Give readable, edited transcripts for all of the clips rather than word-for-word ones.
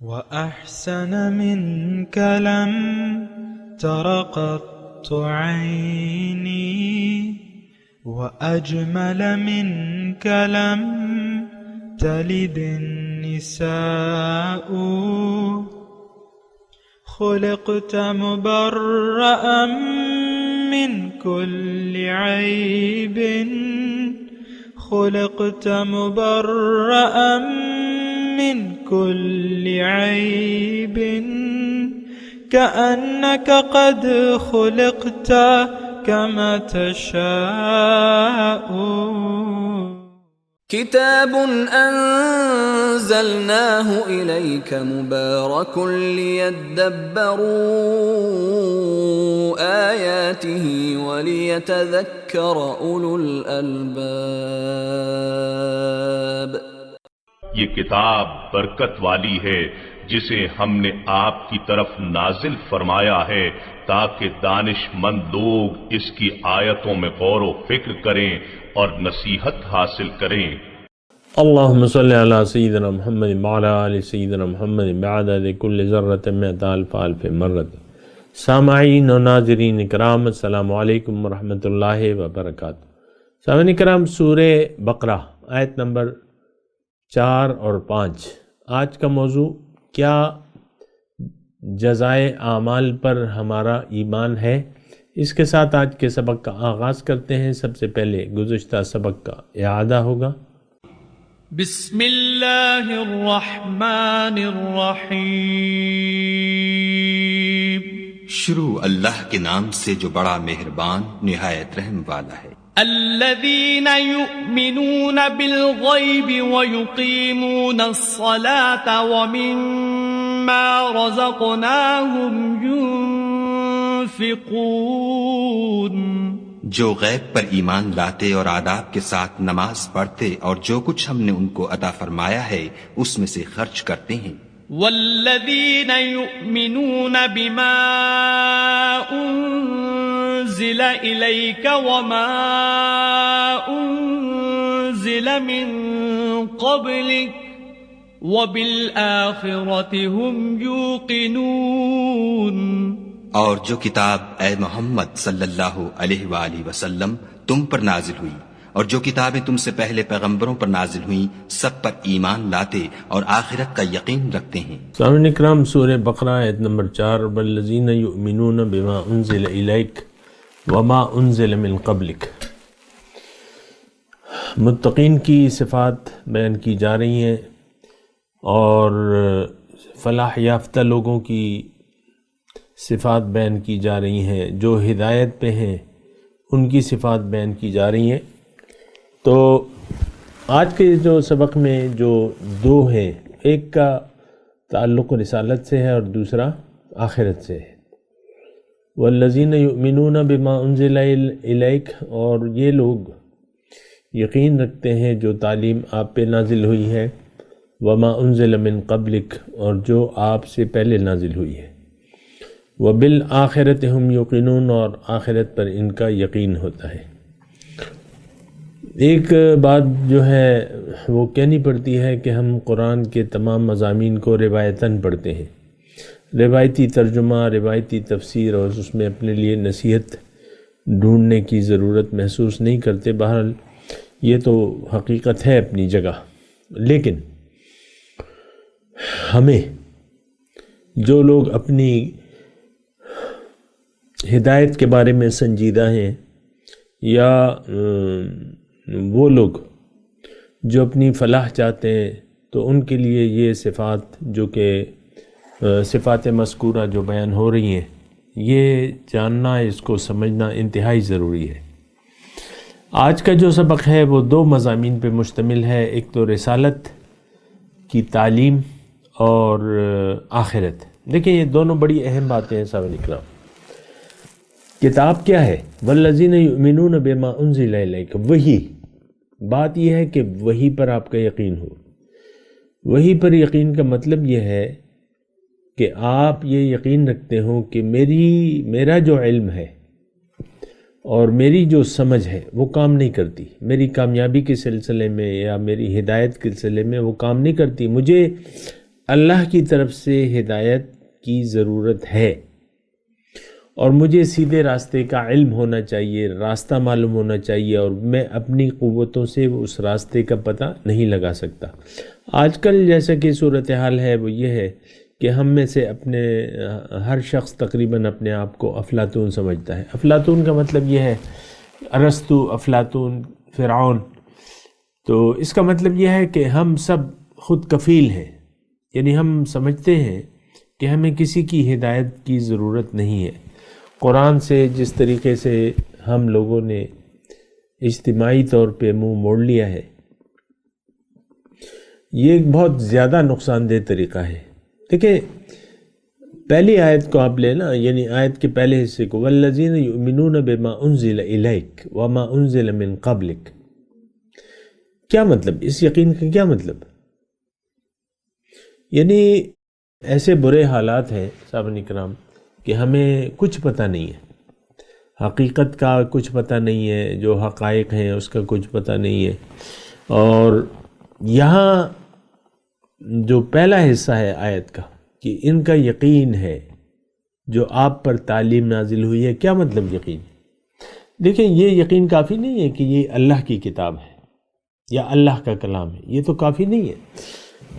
وأحسن منك لم تر قط عيني وأجمل منك لم تلد النساء خلقت مبرأ من كل عيب خلقت مبرأ من كل عيب كأنك قد خلقت كما تشاء كتاب أنزلناه إليك مبارك ليدبروا آياته وليتذكر أولو الألباب. یہ کتاب برکت والی ہے جسے ہم نے آپ کی طرف نازل فرمایا ہے تاکہ دانش مند لوگ اس کی آیتوں میں غور و فکر کریں اور نصیحت حاصل کریں. اللہم صلی علی سیدنا محمد وعلی آل سیدنا محمد بعدد کل ذرۃ مئۃ الف الف مرۃ. سامعین و ناظرین اکرام، السلام علیکم ورحمۃ اللہ وبرکاتہ. سامعین اکرام، سورہ بقرہ آیت نمبر 4 اور 5. آج کا موضوع کیا جزائے اعمال پر ہمارا ایمان ہے. اس کے ساتھ آج کے سبق کا آغاز کرتے ہیں. سب سے پہلے گزشتہ سبق کا اعادہ ہوگا. بسم اللہ الرحمن الرحیم. شروع اللہ کے نام سے جو بڑا مہربان نہایت رحم والا ہے. الذین یؤمنون بالغیب ویقیمون الصلاة ومما رزقناہم ينفقون. جو غیب پر ایمان لاتے اور آداب کے ساتھ نماز پڑھتے اور جو کچھ ہم نے ان کو عطا فرمایا ہے اس میں سے خرچ کرتے ہیں. والذین یؤمنون بما انزل الیک وما انزل من قبلک وبالآخرۃ هم یوقنون. اور جو کتاب اے محمد صلی اللہ علیہ وآلہ وسلم تم پر نازل ہوئی اور جو کتابیں تم سے پہلے پیغمبروں پر نازل ہوئیں سب پر ایمان لاتے اور آخرت کا یقین رکھتے ہیں. سامعین اکرام، سورہ بقرہ آیت نمبر 4. والذین یؤمنون بما انزل الیک وما انزل من قبلک. متقین کی صفات بیان کی جا رہی ہیں اور فلاح یافتہ لوگوں کی صفات بیان کی جا رہی ہیں. جو ہدایت پہ ہیں ان کی صفات بیان کی جا رہی ہیں. تو آج کے جو سبق میں جو دو ہیں، ایک کا تعلق رسالت سے ہے اور دوسرا آخرت سے ہے. والذین یؤمنون بما انزل الیک، اور یہ لوگ یقین رکھتے ہیں جو تعلیم آپ پہ نازل ہوئی ہے. وما انزل من قبلک، اور جو آپ سے پہلے نازل ہوئی ہے. وبالآخرۃ ہم یوقنون، اور آخرت پر ان کا یقین ہوتا ہے. ایک بات جو ہے وہ کہنی پڑتی ہے کہ ہم قرآن کے تمام مضامین کو روایتاً پڑھتے ہیں، روایتی ترجمہ، روایتی تفسیر، اور اس میں اپنے لیے نصیحت ڈھونڈنے کی ضرورت محسوس نہیں کرتے. بہرحال یہ تو حقیقت ہے اپنی جگہ، لیکن ہمیں جو لوگ اپنی ہدایت کے بارے میں سنجیدہ ہیں، یا وہ لوگ جو اپنی فلاح چاہتے ہیں، تو ان کے لیے یہ صفات جو کہ صفات مذکورہ جو بیان ہو رہی ہیں، یہ جاننا، اس کو سمجھنا انتہائی ضروری ہے. آج کا جو سبق ہے وہ دو مضامین پہ مشتمل ہے. ایک تو رسالت کی تعلیم اور آخرت. دیکھیں یہ دونوں بڑی اہم باتیں ہیں سامعین اکرام. کتاب کیا ہے؟ والذین یؤمنون بما انزل الیک. وہی بات یہ ہے کہ وہی پر آپ کا یقین ہو. وہی پر یقین کا مطلب یہ ہے کہ آپ یہ یقین رکھتے ہوں کہ میرا جو علم ہے اور میری جو سمجھ ہے وہ کام نہیں کرتی. میری کامیابی کے سلسلے میں یا میری ہدایت کے سلسلے میں وہ کام نہیں کرتی. مجھے اللہ کی طرف سے ہدایت کی ضرورت ہے اور مجھے سیدھے راستے کا علم ہونا چاہیے، راستہ معلوم ہونا چاہیے، اور میں اپنی قوتوں سے اس راستے کا پتہ نہیں لگا سکتا۔ آج کل جیسا کہ صورتحال ہے وہ یہ ہے کہ ہم میں سے اپنے ہر شخص تقریباً اپنے آپ کو افلاطون سمجھتا ہے۔ افلاطون کا مطلب یہ ہے، ارسطو، افلاطون، فرعون، تو اس کا مطلب یہ ہے کہ ہم سب خود کفیل ہیں، یعنی ہم سمجھتے ہیں کہ ہمیں کسی کی ہدایت کی ضرورت نہیں ہے۔ قرآن سے جس طریقے سے ہم لوگوں نے اجتماعی طور پہ منہ موڑ لیا ہے، یہ ایک بہت زیادہ نقصان دہ طریقہ ہے۔ دیکھیں پہلی آیت کو آپ لیں نا، یعنی آیت کے پہلے حصے کو، وَالَّذِينَ يُؤْمِنُونَ بِمَا أُنزِلَ إِلَيْكَ وَمَا أُنزِلَ مِن قَبْلِكَ، کیا مطلب؟ اس یقین کا کیا مطلب؟ یعنی ایسے برے حالات ہیں صاحبان اکرام کہ ہمیں کچھ پتہ نہیں ہے، حقیقت کا کچھ پتہ نہیں ہے، جو حقائق ہیں اس کا کچھ پتہ نہیں ہے۔ اور یہاں جو پہلا حصہ ہے آیت کا کہ ان کا یقین ہے جو آپ پر تعلیم نازل ہوئی ہے، کیا مطلب یقین؟ دیکھیں یہ یقین کافی نہیں ہے کہ یہ اللہ کی کتاب ہے یا اللہ کا کلام ہے، یہ تو کافی نہیں ہے۔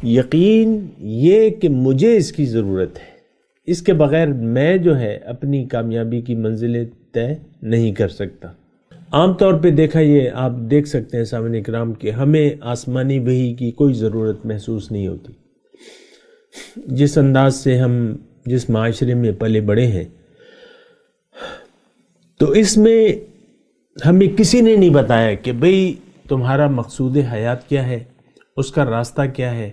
یقین یہ کہ مجھے اس کی ضرورت ہے، اس کے بغیر میں جو ہے اپنی کامیابی کی منزلیں طے نہیں کر سکتا۔ عام طور پہ دیکھا یہ آپ دیکھ سکتے ہیں سامعین اکرام کہ ہمیں آسمانی وحی کی کوئی ضرورت محسوس نہیں ہوتی۔ جس انداز سے ہم جس معاشرے میں پلے بڑے ہیں، تو اس میں ہمیں کسی نے نہیں بتایا کہ بھئی تمہارا مقصود حیات کیا ہے، اس کا راستہ کیا ہے،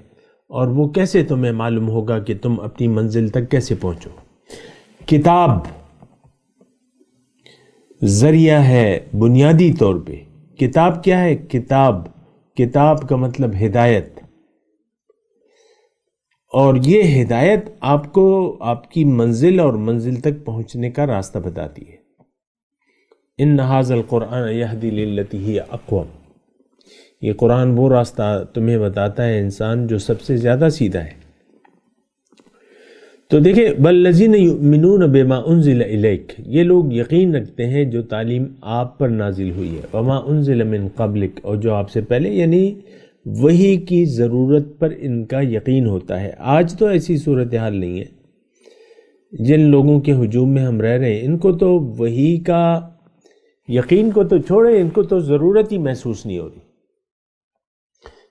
اور وہ کیسے تمہیں معلوم ہوگا کہ تم اپنی منزل تک کیسے پہنچو۔ کتاب ذریعہ ہے بنیادی طور پہ۔ کتاب کیا ہے؟ کتاب کا مطلب ہدایت، اور یہ ہدایت آپ کو آپ کی منزل اور منزل تک پہنچنے کا راستہ بتاتی ہے۔ ان ھذا القرآن یہدی للتی ہی اقوم، یہ قرآن وہ راستہ تمہیں بتاتا ہے انسان جو سب سے زیادہ سیدھا ہے۔ تو دیکھیں والذین یؤمنون بما انزل الیک، یہ لوگ یقین رکھتے ہیں جو تعلیم آپ پر نازل ہوئی ہے، وما انزل من قبلک، اور جو آپ سے پہلے، یعنی وحی کی ضرورت پر ان کا یقین ہوتا ہے۔ آج تو ایسی صورتحال نہیں ہے۔ جن لوگوں کے ہجوم میں ہم رہ رہے ہیں، ان کو تو وحی کا یقین کو تو چھوڑے، ان کو تو ضرورت ہی محسوس نہیں ہو رہی۔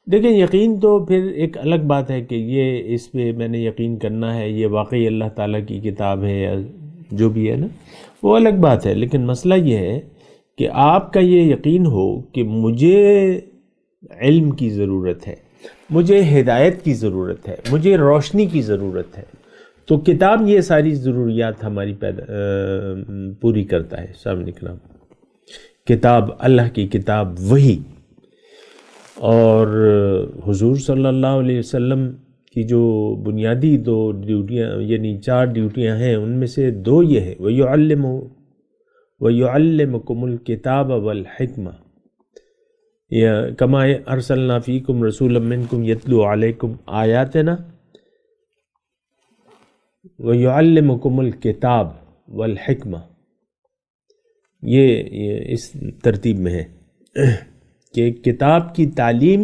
دیکھیں یقین تو پھر ایک الگ بات ہے کہ یہ اس پہ میں نے یقین کرنا ہے، یہ واقعی اللہ تعالیٰ کی کتاب ہے یا جو بھی ہے نا، وہ الگ بات ہے۔ لیکن مسئلہ یہ ہے کہ آپ کا یہ یقین ہو کہ مجھے علم کی ضرورت ہے، مجھے ہدایت کی ضرورت ہے، مجھے روشنی کی ضرورت ہے، تو کتاب یہ ساری ضروریات ہماری پوری کرتا ہے۔ سامنے کرام کتاب، اللہ کی کتاب، وحی، اور حضور صلی اللہ علیہ وسلم کی جو بنیادی دو ڈیوٹیاں، یعنی 4 ڈیوٹیاں ہیں، ان میں سے 2 یہ ہے وَيُعَلِّمُكُمُ الْكِتَابَ وَالْحِكْمَةَ، یا کما ارسلنا فیکم رسولا منکم یتلو علیکم آیاتنا وَيُعَلِّمُكُمُ الْكِتَابَ وَالْحِكْمَةَ، یہ اس ترتیب میں ہے کہ کتاب کی تعلیم،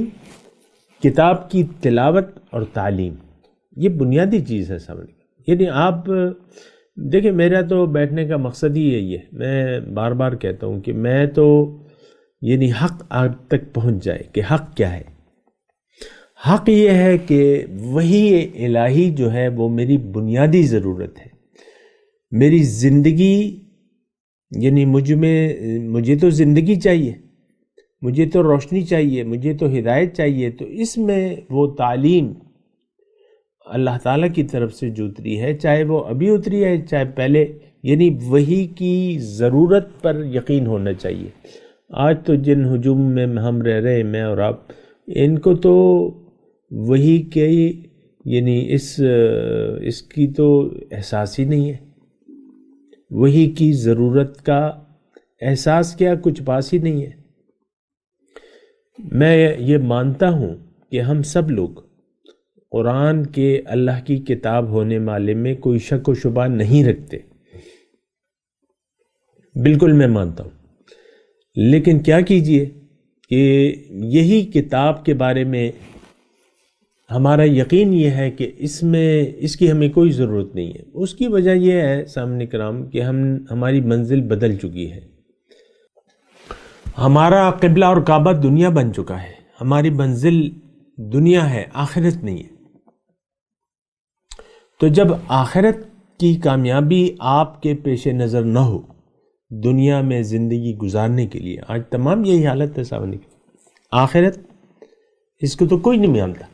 کتاب کی تلاوت اور تعلیم، یہ بنیادی چیز ہے سمجھ۔ یعنی آپ دیکھیں میرا تو بیٹھنے کا مقصد ہی یہی ہے، میں بار بار کہتا ہوں کہ میں تو یعنی حق آپ تک پہنچ جائے کہ حق کیا ہے۔ حق یہ ہے کہ وحی الہی جو ہے وہ میری بنیادی ضرورت ہے۔ میری زندگی، یعنی مجھے تو زندگی چاہیے، مجھے تو روشنی چاہیے، مجھے تو ہدایت چاہیے، تو اس میں وہ تعلیم اللہ تعالیٰ کی طرف سے جو اتری ہے، چاہے وہ ابھی اتری ہے چاہے پہلے، یعنی وحی کی ضرورت پر یقین ہونا چاہیے۔ آج تو جن ہجوم میں ہم رہ رہے ہیں، میں اور آپ، ان کو تو وحی کے یعنی اس کی تو احساس ہی نہیں ہے۔ وحی کی ضرورت کا احساس کیا، کچھ پاس ہی نہیں ہے۔ میں یہ مانتا ہوں کہ ہم سب لوگ قرآن کے اللہ کی کتاب ہونے والے میں کوئی شک و شبہ نہیں رکھتے، بالکل میں مانتا ہوں، لیکن کیا کیجئے کہ یہی کتاب کے بارے میں ہمارا یقین یہ ہے کہ اس کی ہمیں کوئی ضرورت نہیں ہے۔ اس کی وجہ یہ ہے سامنے کرام کہ ہماری منزل بدل چکی ہے، ہمارا قبلہ اور کعبہ دنیا بن چکا ہے، ہماری منزل دنیا ہے، آخرت نہیں ہے۔ تو جب آخرت کی کامیابی آپ کے پیش نظر نہ ہو دنیا میں زندگی گزارنے کے لیے، آج تمام یہی حالت ہے سامنے کی، آخرت اس کو تو کوئی نہیں مانتا،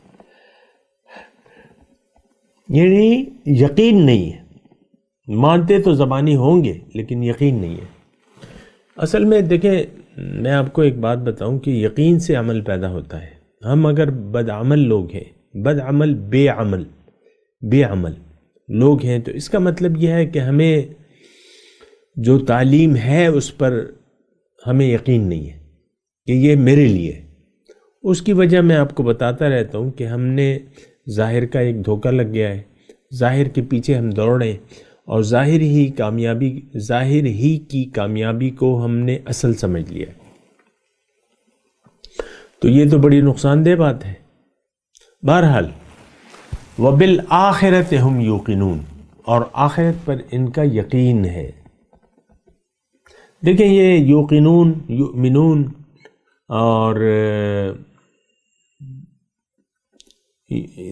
یعنی یقین نہیں ہے، مانتے تو زبانی ہوں گے لیکن یقین نہیں ہے۔ اصل میں دیکھیں، میں آپ کو ایک بات بتاؤں کہ یقین سے عمل پیدا ہوتا ہے۔ ہم اگر بدعمل لوگ ہیں، بدعمل بے عمل لوگ ہیں، تو اس کا مطلب یہ ہے کہ ہمیں جو تعلیم ہے اس پر ہمیں یقین نہیں ہے کہ یہ میرے لیے ہے۔ اس کی وجہ میں آپ کو بتاتا رہتا ہوں کہ ہم نے ظاہر کا ایک دھوکہ لگ گیا ہے، ظاہر کے پیچھے ہم دوڑ رہے ہیں، اور ظاہر ہی کی کامیابی کو ہم نے اصل سمجھ لیا ہے۔ تو یہ تو بڑی نقصان دہ بات ہے۔ بہرحال وَبِالْآخِرَةِ هُمْ يُوقِنُونَ، اور آخرت پر ان کا یقین ہے۔ دیکھیں یہ یوقنون، یؤمنون اور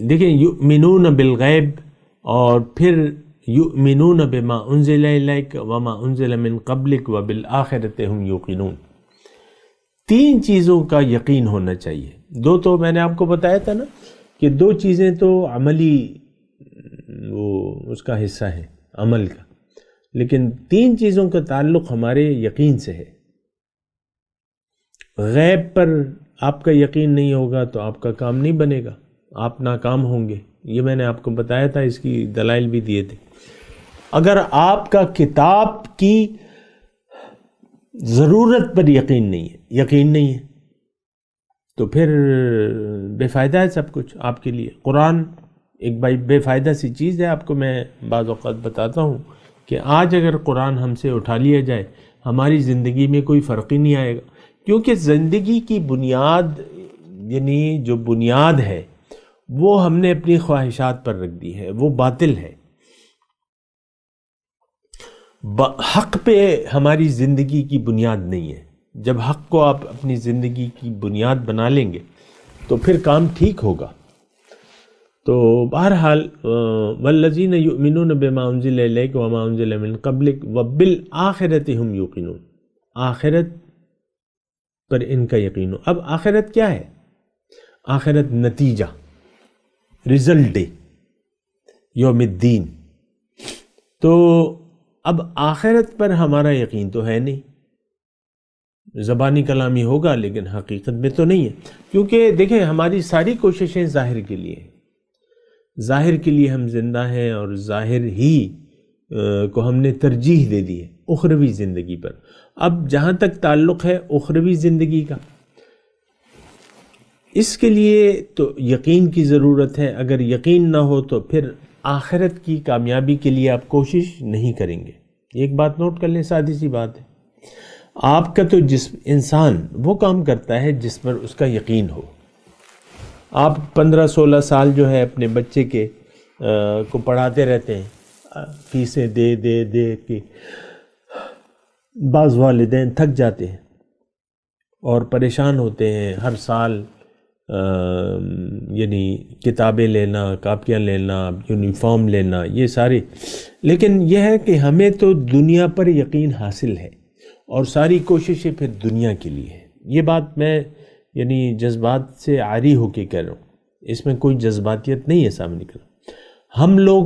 دیکھیں یؤمنون بالغیب اور پھر یؤمنون بما انزل الیک وما انزل من قبلک وبالآخرۃ ہم یوقنون، تین چیزوں کا یقین ہونا چاہیے۔ دو تو میں نے آپ کو بتایا تھا نا کہ دو چیزیں تو عملی اس کا حصہ ہے، عمل کا، لیکن تین چیزوں کا تعلق ہمارے یقین سے ہے۔ غیب پر آپ کا یقین نہیں ہوگا تو آپ کا کام نہیں بنے گا، آپ ناکام ہوں گے، یہ میں نے آپ کو بتایا تھا، اس کی دلائل بھی دیے تھے۔ اگر آپ کا کتاب کی ضرورت پر یقین نہیں ہے تو پھر بے فائدہ ہے سب کچھ آپ کے لیے۔ قرآن ایک بے فائدہ سی چیز ہے، آپ کو میں بعض اوقات بتاتا ہوں کہ آج اگر قرآن ہم سے اٹھا لیا جائے ہماری زندگی میں کوئی فرق ہی نہیں آئے گا، کیونکہ زندگی کی بنیاد، یعنی جو بنیاد ہے وہ ہم نے اپنی خواہشات پر رکھ دی ہے، وہ باطل ہے۔ حق پہ ہماری زندگی کی بنیاد نہیں ہے۔ جب حق کو آپ اپنی زندگی کی بنیاد بنا لیں گے تو پھر کام ٹھیک ہوگا۔ تو بہرحال والذین یؤمنون بما انزل الیک وما انزل من قبلک وبالآخرۃ ہم یوقنون، آخرت پر ان کا یقین ہو۔ اب آخرت کیا ہے؟ آخرت نتیجہ، رزلٹ ڈے، یوم الدین۔ تو اب آخرت پر ہمارا یقین تو ہے نہیں، زبانی کلامی ہوگا لیکن حقیقت میں تو نہیں ہے، کیونکہ دیکھیں ہماری ساری کوششیں ظاہر کے لیے ہیں، ظاہر کے لیے ہم زندہ ہیں، اور ظاہر ہی کو ہم نے ترجیح دے دی ہے اخروی زندگی پر۔ اب جہاں تک تعلق ہے اخروی زندگی کا، اس کے لیے تو یقین کی ضرورت ہے۔ اگر یقین نہ ہو تو پھر آخرت کی کامیابی کے لیے آپ کوشش نہیں کریں گے۔ ایک بات نوٹ کر لیں، سادی سی بات ہے، آپ کا تو انسان وہ کام کرتا ہے جس پر اس کا یقین ہو۔ آپ 15-16 سال جو ہے اپنے بچے کے کو پڑھاتے رہتے ہیں، فیسیں دے کے بعض والدین تھک جاتے ہیں اور پریشان ہوتے ہیں، ہر سال یعنی کتابیں لینا، کاپیاں لینا، یونیفارم لینا، یہ سارے، لیکن یہ ہے کہ ہمیں تو دنیا پر یقین حاصل ہے اور ساری کوششیں پھر دنیا کے لیے ہے۔ یہ بات میں یعنی جذبات سے عاری ہو کے کہہ رہا ہوں، اس میں کوئی جذباتیت نہیں ہے سامنے کا۔ ہم لوگ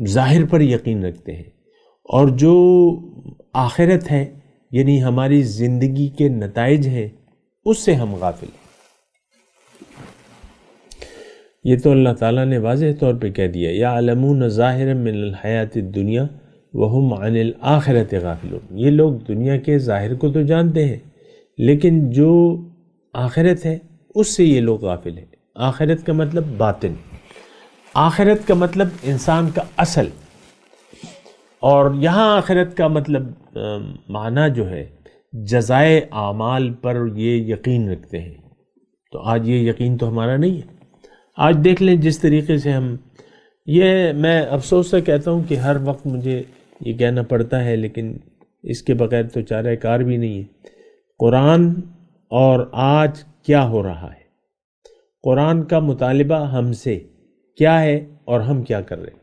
ظاہر پر یقین رکھتے ہیں، اور جو آخرت ہے یعنی ہماری زندگی کے نتائج ہیں اس سے ہم غافل ہیں۔ یہ تو اللہ تعالیٰ نے واضح طور پہ کہہ دیا، یعلمون ظاہرا من الحیات الدنیا وہم عن الآخرۃ غافلون، یہ لوگ دنیا کے ظاہر کو تو جانتے ہیں لیکن جو آخرت ہے اس سے یہ لوگ غافل ہیں۔ آخرت کا مطلب باطن، آخرت کا مطلب انسان کا اصل، اور یہاں آخرت کا مطلب معنی جو ہے جزائے اعمال پر یہ یقین رکھتے ہیں۔ تو آج یہ یقین تو ہمارا نہیں ہے۔ آج دیکھ لیں جس طریقے سے ہم، یہ میں افسوس سے کہتا ہوں کہ ہر وقت مجھے یہ کہنا پڑتا ہے، لیکن اس کے بغیر تو چارہ کار بھی نہیں ہے۔ قرآن اور آج کیا ہو رہا ہے، قرآن کا مطالبہ ہم سے کیا ہے اور ہم کیا کر رہے ہیں۔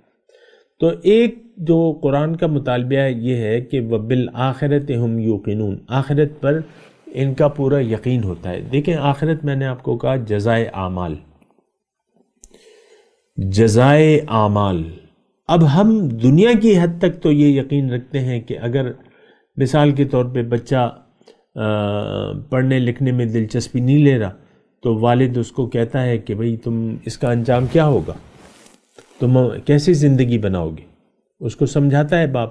تو ایک جو قرآن کا مطالبہ یہ ہے کہ وَبِالْآخِرَةِ هُمْ يُوقِنُونَ، آخرت پر ان کا پورا یقین ہوتا ہے۔ دیکھیں آخرت میں نے آپ کو کہا جزائے اعمال، جزائے اعمال۔ اب ہم دنیا کی حد تک تو یہ یقین رکھتے ہیں کہ اگر مثال کے طور پہ بچہ پڑھنے لکھنے میں دلچسپی نہیں لے رہا تو والد اس کو کہتا ہے کہ بھئی تم اس کا انجام کیا ہوگا، تم کیسی زندگی بناؤ گے، اس کو سمجھاتا ہے باپ۔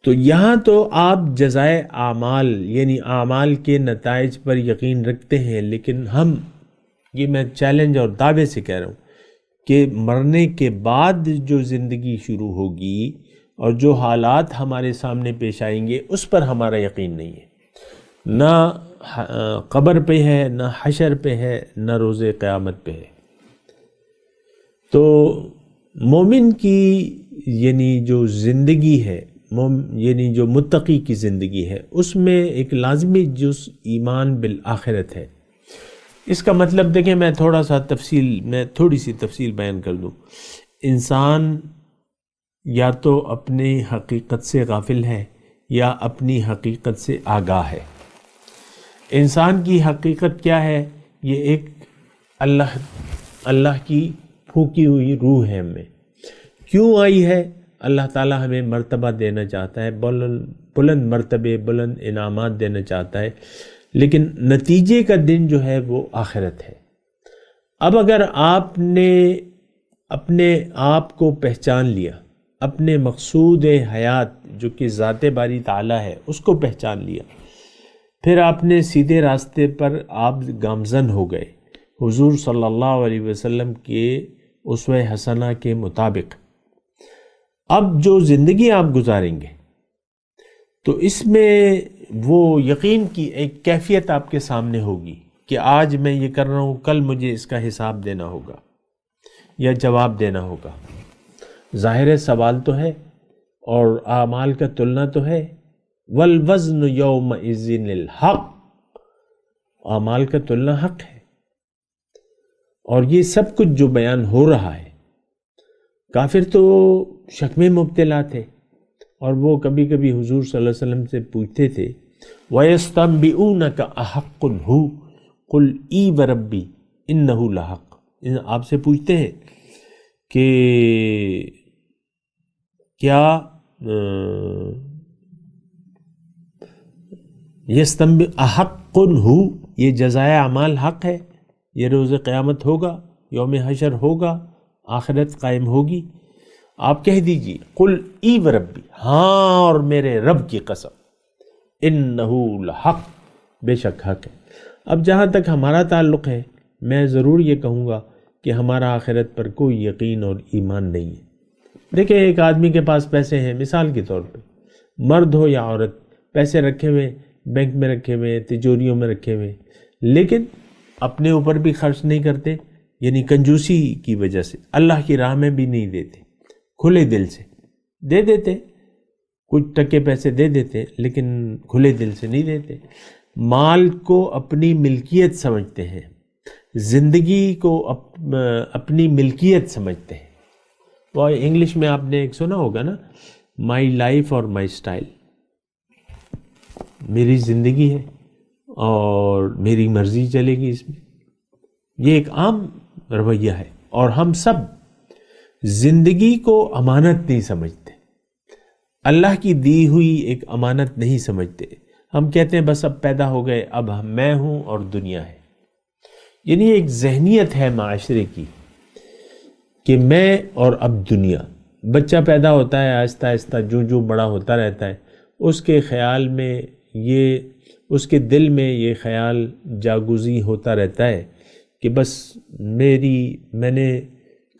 تو یہاں تو آپ جزائے اعمال یعنی اعمال کے نتائج پر یقین رکھتے ہیں، لیکن ہم، یہ میں چیلنج اور دعوے سے کہہ رہا ہوں کہ مرنے کے بعد جو زندگی شروع ہوگی اور جو حالات ہمارے سامنے پیش آئیں گے اس پر ہمارا یقین نہیں ہے، نہ قبر پہ ہے، نہ حشر پہ ہے، نہ روز قیامت پہ ہے۔ تو مومن کی یعنی جو زندگی ہے، یعنی جو متقی کی زندگی ہے، اس میں ایک لازمی جز ایمان بالآخرت ہے۔ اس کا مطلب دیکھیں، میں تھوڑی سی تفصیل بیان کر دوں۔ انسان یا تو اپنی حقیقت سے غافل ہے یا اپنی حقیقت سے آگاہ ہے۔ انسان کی حقیقت کیا ہے؟ یہ ایک اللہ کی پھونکی ہوئی روح ہے ہمیں۔ کیوں آئی ہے؟ اللہ تعالیٰ ہمیں مرتبہ دینا چاہتا ہے، بلند مرتبے، بلند انعامات دینا چاہتا ہے، لیکن نتیجے کا دن جو ہے وہ آخرت ہے۔ اب اگر آپ نے اپنے آپ کو پہچان لیا، اپنے مقصود حیات جو کہ ذات باری تعالیٰ ہے اس کو پہچان لیا، پھر آپ نے سیدھے راستے پر آپ گامزن ہو گئے حضور صلی اللہ علیہ وسلم کے اسوہ حسنہ کے مطابق۔ اب جو زندگی آپ گزاریں گے تو اس میں وہ یقین کی ایک کیفیت آپ کے سامنے ہوگی کہ آج میں یہ کر رہا ہوں، کل مجھے اس کا حساب دینا ہوگا یا جواب دینا ہوگا۔ ظاہر سوال تو ہے اور اعمال کا تلنا تو ہے۔ والوزن یومئذ الحق، اعمال کا تلنا حق ہے۔ اور یہ سب کچھ جو بیان ہو رہا ہے، کافر تو شک میں مبتلا تھے، اور وہ کبھی کبھی حضور صلی اللہ علیہ وسلم سے پوچھتے تھے وَيَسْتَنْبِئُونَكَ أَحَقٌّ هُوَ قُلْ إِي وَرَبِّي إِنَّهُ لَحَقٌّ۔ آپ سے پوچھتے ہیں کہ کیا أَحَقٌّ هُوَ، یہ جزائے اعمال حق ہے، یہ روز قیامت ہوگا، یوم حشر ہوگا، آخرت قائم ہوگی؟ آپ کہہ دیجئے قل ای وربی، ہاں اور میرے رب کی قسم، انہو لحق، بے شک حق ہے۔ اب جہاں تک ہمارا تعلق ہے، میں ضرور یہ کہوں گا کہ ہمارا آخرت پر کوئی یقین اور ایمان نہیں ہے۔ دیکھیں ایک آدمی کے پاس پیسے ہیں، مثال کے طور پہ مرد ہو یا عورت، پیسے رکھے ہوئے، بینک میں رکھے ہوئے، تجوریوں میں رکھے ہوئے، لیکن اپنے اوپر بھی خرچ نہیں کرتے، یعنی کنجوسی کی وجہ سے اللہ کی راہ میں بھی نہیں دیتے، کھلے دل سے دے دیتے، کچھ ٹکے پیسے دے دیتے لیکن کھلے دل سے نہیں دیتے۔ مال کو اپنی ملکیت سمجھتے ہیں، زندگی کو اپنی ملکیت سمجھتے ہیں۔ وہ انگلش میں آپ نے ایک سنا ہوگا نا، مائی لائف اور مائی سٹائل، میری زندگی ہے اور میری مرضی چلے گی اس میں۔ یہ ایک عام رویہ ہے، اور ہم سب زندگی کو امانت نہیں سمجھتے، اللہ کی دی ہوئی ایک امانت نہیں سمجھتے۔ ہم کہتے ہیں بس اب پیدا ہو گئے، اب میں ہوں اور دنیا ہے۔ یعنی ایک ذہنیت ہے معاشرے کی کہ میں اور اب دنیا۔ بچہ پیدا ہوتا ہے، آہستہ آہستہ جو بڑا ہوتا رہتا ہے، اس کے خیال میں اس کے دل میں یہ خیال جاگزی ہوتا رہتا ہے کہ بس میں نے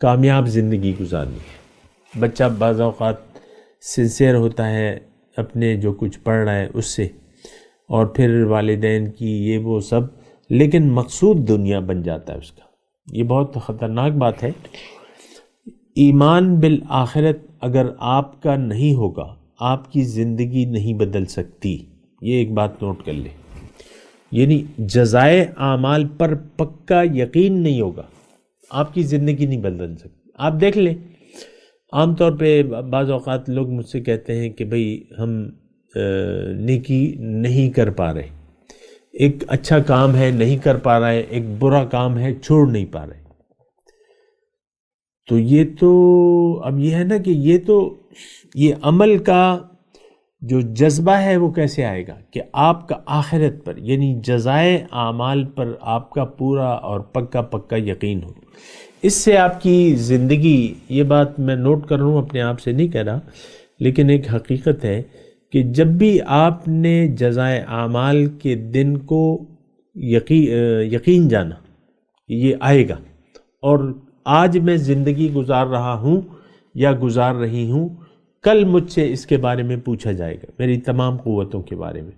کامیاب زندگی گزارنی ہے۔ بچہ بعض اوقات سنسیئر ہوتا ہے اپنے جو کچھ پڑھ رہا ہے اس سے، اور پھر والدین کی یہ وہ سب، لیکن مقصود دنیا بن جاتا ہے اس کا۔ یہ بہت خطرناک بات ہے۔ ایمان بالآخرت اگر آپ کا نہیں ہوگا، آپ کی زندگی نہیں بدل سکتی۔ یہ ایک بات نوٹ کر لیں، یعنی جزائے اعمال پر پکا یقین نہیں ہوگا، آپ کی زندگی نہیں بدل سکتی۔ آپ دیکھ لیں، عام طور پہ بعض اوقات لوگ مجھ سے کہتے ہیں کہ بھئی ہم نیکی نہیں کر پا رہے، ایک اچھا کام ہے نہیں کر پا رہا ہے، ایک برا کام ہے چھوڑ نہیں پا رہے۔ تو یہ تو اب یہ ہے نا کہ یہ عمل کا جو جذبہ ہے وہ کیسے آئے گا کہ آپ کا آخرت پر یعنی جزائے اعمال پر آپ کا پورا اور پکا یقین ہو۔ اس سے آپ کی زندگی، یہ بات میں نوٹ کر رہا ہوں، اپنے آپ سے نہیں کہہ رہا، لیکن ایک حقیقت ہے کہ جب بھی آپ نے جزائے اعمال کے دن کو یقین جانا کہ یہ آئے گا، اور آج میں زندگی گزار رہا ہوں یا گزار رہی ہوں، کل مجھ سے اس کے بارے میں پوچھا جائے گا، میری تمام قوتوں کے بارے میں،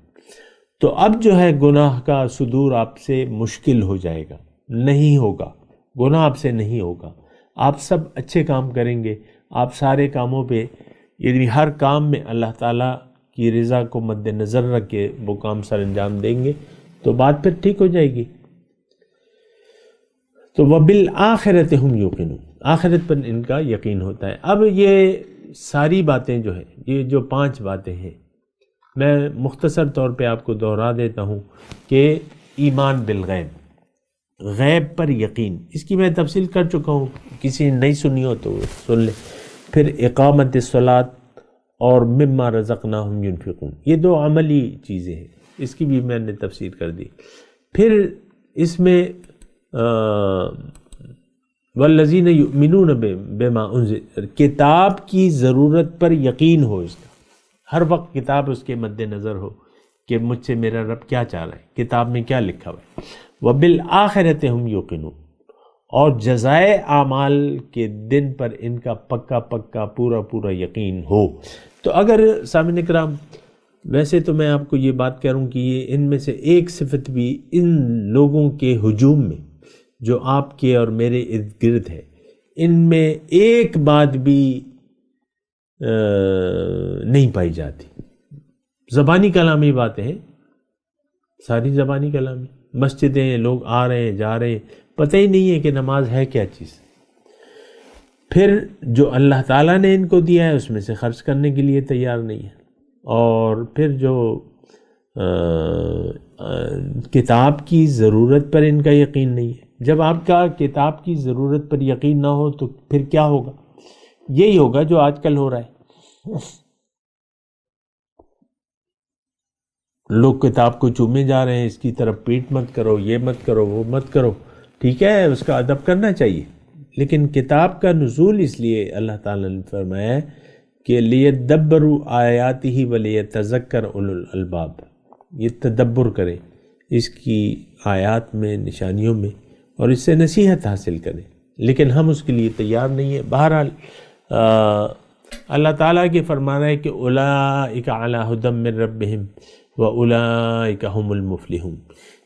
تو اب جو ہے گناہ کا صدور آپ سے مشکل ہو جائے گا، نہیں ہوگا، گناہ آپ سے نہیں ہوگا۔ آپ سب اچھے کام کریں گے، آپ سارے کاموں پہ یعنی ہر کام میں اللہ تعالیٰ کی رضا کو مد نظر رکھ کے وہ کام سر انجام دیں گے، تو بات پھر ٹھیک ہو جائے گی۔ تو وَبِالْآخِرَةِ هُمْ يُوقِنُونَ، آخرت پر ان کا یقین ہوتا ہے۔ اب یہ ساری باتیں جو ہیں، یہ جو 5 باتیں ہیں، میں مختصر طور پہ آپ کو دوہرا دیتا ہوں کہ ایمان بالغیب، غیب پر یقین، اس کی میں تفصیل کر چکا ہوں، کسی نے نہیں سنی ہو تو سن لے۔ پھر اقامت الصلاۃ اور مما رزقناہم ينفقون، یہ 2 عملی چیزیں ہیں، اس کی بھی میں نے تفصیل کر دی۔ پھر اس میں والذین یؤمنون بما انزل، کتاب کی ضرورت پر یقین ہو، اس کا ہر وقت کتاب اس کے مد نظر ہو کہ مجھ سے میرا رب کیا چاہ رہا ہے، کتاب میں کیا لکھا ہوا ہے۔ وبالآخرۃ ہم یوقنون، اور جزائے اعمال کے دن پر ان کا پکا پورا یقین ہو۔ تو اگر سامعین کرام، ویسے تو میں آپ کو یہ بات کہہ رہا ہوں کہ یہ ان میں سے ایک صفت بھی ان لوگوں کے ہجوم میں جو آپ کے اور میرے ارد گرد ہے، ان میں ایک بات بھی نہیں پائی جاتی۔ زبانی کلامی باتیں ہیں، ساری زبانی کلامی، مسجدیں، لوگ آ رہے ہیں جا رہے ہیں، پتہ ہی نہیں ہے کہ نماز ہے کیا چیز۔ پھر جو اللہ تعالیٰ نے ان کو دیا ہے اس میں سے خرچ کرنے کے لیے تیار نہیں ہے، اور پھر جو کتاب کی ضرورت پر ان کا یقین نہیں ہے۔ جب آپ کا کتاب کی ضرورت پر یقین نہ ہو تو پھر کیا ہوگا؟ یہی ہوگا جو آج کل ہو رہا ہے، لوگ کتاب کو چومے جا رہے ہیں، اس کی طرف پیٹ مت کرو، یہ مت کرو، وہ مت کرو، ٹھیک ہے اس کا ادب کرنا چاہیے، لیکن کتاب کا نزول اس لیے اللہ تعالیٰ نے فرمایا ہے کہ لیدبروا آیاتہ ولیتذکر اولو الالباب، یہ تدبر کریں اس کی آیات میں، نشانیوں میں، اور اس سے نصیحت حاصل کریں، لیکن ہم اس کے لیے تیار نہیں ہیں۔ بہرحال اللہ تعالیٰ کے فرمانا ہے کہ اولئک علی ھدی من ربہم واولئک ھم المفلحون،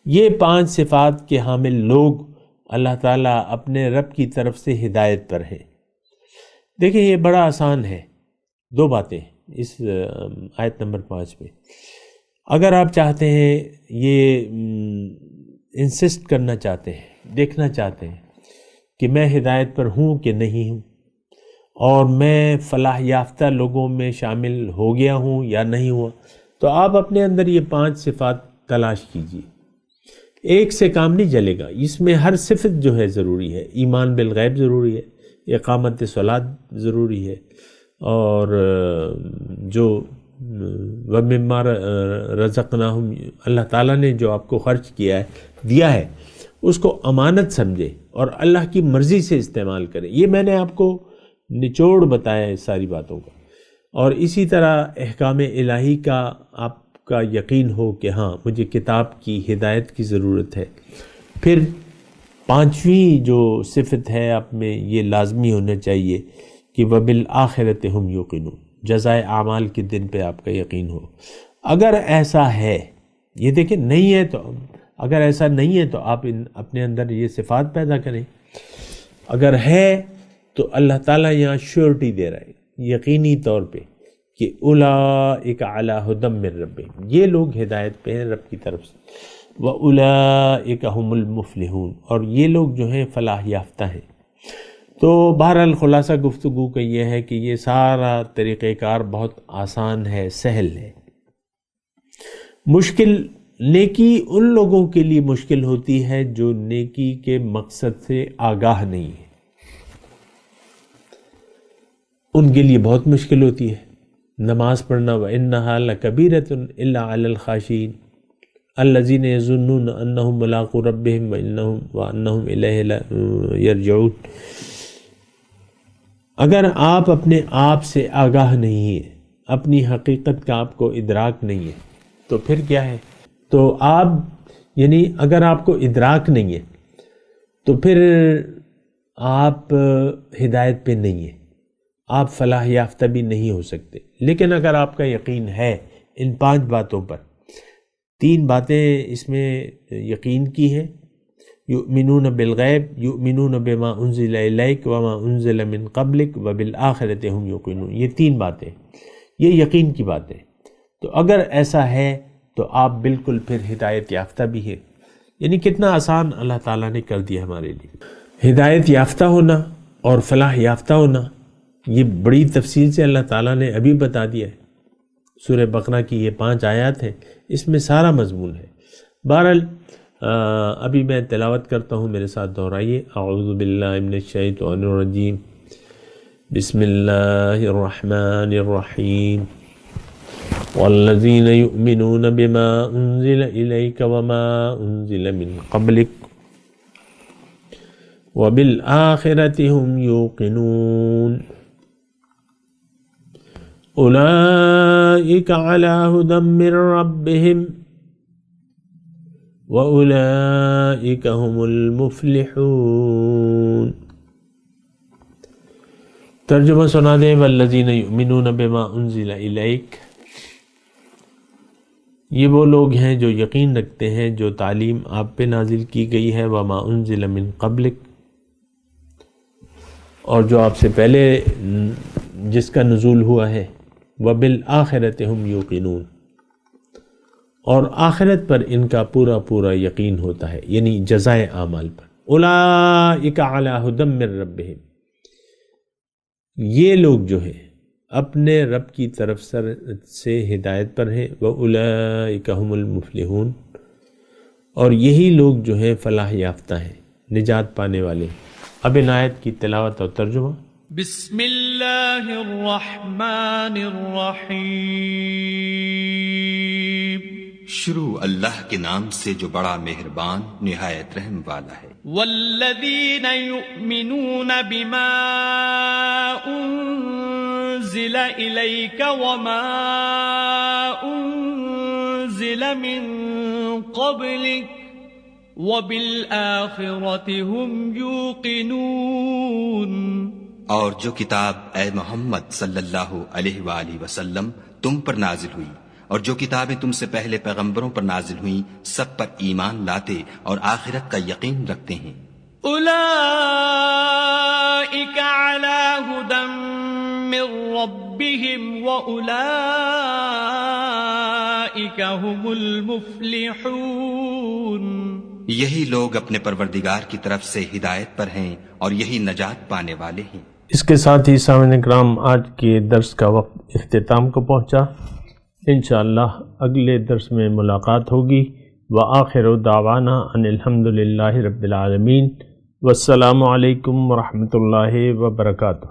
یہ 5 صفات کے حامل لوگ اللہ تعالیٰ اپنے رب کی طرف سے ہدایت پر ہیں۔ دیکھیں یہ بڑا آسان ہے، 2 باتیں اس آیت نمبر 5 میں۔ اگر آپ چاہتے ہیں، یہ انسسٹ کرنا چاہتے ہیں، دیکھنا چاہتے ہیں کہ میں ہدایت پر ہوں کہ نہیں ہوں، اور میں فلاح یافتہ لوگوں میں شامل ہو گیا ہوں یا نہیں ہوا، تو آپ اپنے اندر یہ 5 صفات تلاش کیجیے۔ ایک سے کام نہیں چلے گا، اس میں ہر صفت جو ہے ضروری ہے۔ ایمان بالغیب ضروری ہے، اقامت صلاۃ ضروری ہے، اور جو وَمِمَّا رَزَقْنَاهُمْ، اللہ تعالیٰ نے جو آپ کو خرچ کیا ہے، دیا ہے، اس کو امانت سمجھے اور اللہ کی مرضی سے استعمال کریں۔ یہ میں نے آپ کو نچوڑ بتایا ہے ساری باتوں کا، اور اسی طرح احکام الہی کا آپ کا یقین ہو کہ ہاں مجھے کتاب کی ہدایت کی ضرورت ہے۔ پھر پانچویں جو صفت ہے آپ میں یہ لازمی ہونا چاہیے کہ وبالآخرۃ ہم یوقنون، جزائے اعمال کے دن پہ آپ کا یقین ہو۔ اگر ایسا ہے، یہ دیکھیں نہیں ہے تو اگر ایسا نہیں ہے تو آپ اپنے اندر یہ صفات پیدا کریں، اگر ہے تو اللہ تعالیٰ یہاں شیورٹی دے رہا ہے یقینی طور پہ کہ اولئک علی ھدی من ربہم، یہ لوگ ہدایت پہ ہیں رب کی طرف سے، وَأُولَئِكَ هُمُ الْمُفْلِحُونَ، اور یہ لوگ جو ہیں فلاح یافتہ ہیں۔ تو بہرحال خلاصہ گفتگو کا یہ ہے کہ یہ سارا طریقہ کار بہت آسان ہے، سہل ہے۔ مشکل نیکی ان لوگوں کے لیے مشکل ہوتی ہے جو نیکی کے مقصد سے آگاہ نہیں ہے، ان کے لیے بہت مشکل ہوتی ہے نماز پڑھنا۔ وَإِنَّهَا لَكَبِيرَةٌ إِلَّا عَلَى الْخَاشِعِينَ الذین یظنون انہم ملاقو ربہم وانہم الیہ یرجعون۔ اگر آپ اپنے آپ سے آگاہ نہیں ہیں، اپنی حقیقت کا آپ کو ادراک نہیں ہے، تو پھر کیا ہے؟ تو آپ یعنی اگر آپ کو ادراک نہیں ہے تو پھر آپ ہدایت پہ نہیں ہیں، آپ فلاح یافتہ بھی نہیں ہو سکتے۔ لیکن اگر آپ کا یقین ہے ان 5 باتوں پر، 3 باتیں اس میں یقین کی ہیں، یؤمنون بالغیب، یؤمنون بما انزل الیک وما انزل من قبلک وبالآخرۃ ہم یوقنون، یہ 3 باتیں یہ یقین کی باتیں۔ تو اگر ایسا ہے تو آپ بالکل پھر ہدایت یافتہ بھی ہیں۔ یعنی کتنا آسان اللہ تعالیٰ نے کر دیا ہمارے لیے۔ ہدایت یافتہ ہونا اور فلاح یافتہ ہونا یہ بڑی تفصیل سے اللہ تعالیٰ نے ابھی بتا دیا ہے۔ سورہ بقرہ کی یہ 5 آیات ہیں، اس میں سارا مضمون ہے۔ بہرحال ابھی میں تلاوت کرتا ہوں، میرے ساتھ دہرائیے۔ اعوذ باللہ من الشیطان الرجیم، بسم اللہ الرحمن الرحیم، والذین یؤمنون بما انزل الیک وما انزل من قبلک وبالآخرۃ ہم یوقنون اولئک علی ھدی من ربہم وَأُولَئِكَ هُمُ الْمُفْلِحُونَ۔ ترجمہ سنا دیں۔ وَالَّذِينَ يُؤْمِنُونَ بِمَا أُنزِلَ إِلَيْكَ، یہ وہ لوگ ہیں جو یقین رکھتے ہیں جو تعلیم آپ پہ نازل کی گئی ہے، وَمَا أُنزِلَ مِن قَبْلِكَ، اور جو آپ سے پہلے جس کا نزول ہوا ہے، وَبِالْآخِرَةِ هُمْ يُوقِنُونَ، اور آخرت پر ان کا پورا پورا یقین ہوتا ہے، یعنی جزائے اعمال پر۔ اولئک علی ھدی من ربہم، یہ لوگ جو ہیں اپنے رب کی طرف سے ہدایت پر ہیں، واولئک ھم المفلحون، اور یہی لوگ جو ہیں فلاح یافتہ ہیں، نجات پانے والے۔ اب ان آیت کی تلاوت اور ترجمہ۔ بسم اللہ الرحمن الرحیم، شروع اللہ کے نام سے جو بڑا مہربان نہایت رحم والا ہے۔ والذین یؤمنون بما انزل الیک وما انزل من قبلک وبالآخرۃ ہم یوقنون، اور جو کتاب اے محمد صلی اللہ علیہ وآلہ وسلم تم پر نازل ہوئی اور جو کتابیں تم سے پہلے پیغمبروں پر نازل ہوئیں سب پر ایمان لاتے اور آخرت کا یقین رکھتے ہیں۔ اولئک علی ھدی من ربہم واولئک ھم المفلحون، یہی لوگ اپنے پروردگار کی طرف سے ہدایت پر ہیں اور یہی نجات پانے والے ہیں۔ اس کے ساتھ ہی سامعین کرام آج کے درس کا وقت اختتام کو پہنچا۔ انشاءاللہ اگلے درس میں ملاقات ہوگی۔ وآخر دعوانا ان الحمد للہ رب العالمین، والسلام علیکم ورحمۃ اللہ وبرکاتہ۔